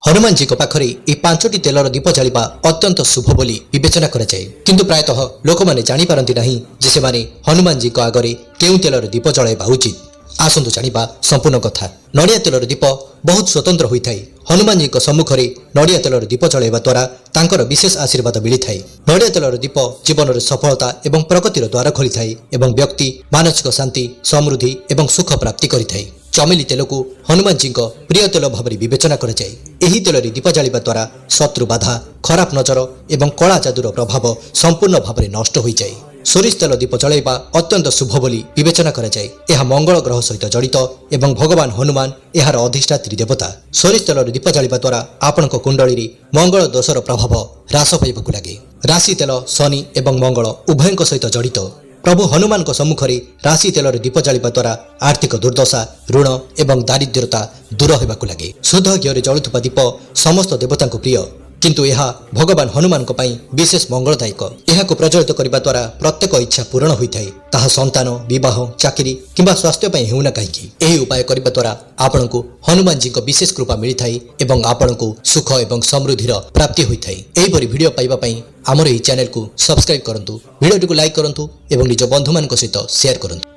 हनुमान जी पाखरे यह 5टी तेलर दीप जालिबा अत्यंत शुभ बोली विवेचना कराए किंतु प्रायतः लोक मैंने जापारती ना जे से हनुमान जी आगरे केउ तेलर दीप जलाइबा उचित। आसतु जानिबा संपूर्ण कथा। नड़िया तेलर दीप बहुत स्वतंत्र होता है। हनुमान जी सम्मुख में नड़िया तेलर दीप जलाइबा द्वारा तांकर विशेष आशीर्वाद मिलता है। नड़िया तेलर दीप जीवन सफलता एवं प्रगतिर द्वार खोली थाए एवं व्यक्ति मानसिक शांति समृद्धि एवं सुख प्राप्ति करिथाए। चमेली तेल को हनुमान जी प्रिय तेल भाव विवेचना कराए। यही तेल दीप जालिबा द्वारा शत्रु बाधा खराब नजर एवं कला जादुर प्रभाव संपूर्ण भाव नष्ट हो जाए। सोरिष तेल दीप जलाइबा अत्यंत शुभ बोली विवेचना कराए। यह मंगल ग्रह सहित जड़ित एवं भगवान हनुमान यार अधिष्ठात्री देवता। सोरिष तेल दीप जालिबा द्वारा आपण कुंडली मंगल दोषर प्रभाव ह्रास पाइबाकु लागे। राशि तेल शनि एवं मंगल उभयों सहित जड़ित। प्रभु हनुमान सम्मुख में राशि तेलर दीप जालिबा द्वारा आर्थिक दुर्दशा ऋण एवं दारिद्र्यता दूर होगाकु लगे। शुद्ध घी जलुवा दीप समस्त देवता प्रिय किंतु यह भगवान हनुमान विशेष मंगलदायक। यह प्रज्वलित करने द्वारा प्रत्येक इच्छा पूरण होता है। ताहा संतान विवाह चाकरी किंबा स्वास्थ्य होना कहीं यही उपाय करने द्वारा आपण को हनुमान जी विशेष कृपा मिलता है एवं आपण को सुख एवं समृद्धि प्राप्ति होता है। यहीपरि भिडियो पाइबापी आमर यह चैनल को सब्सक्राइब करंतु, भिडियो को लाइक करंतु एवं निज बंधु मान सहित शेयर करंतु।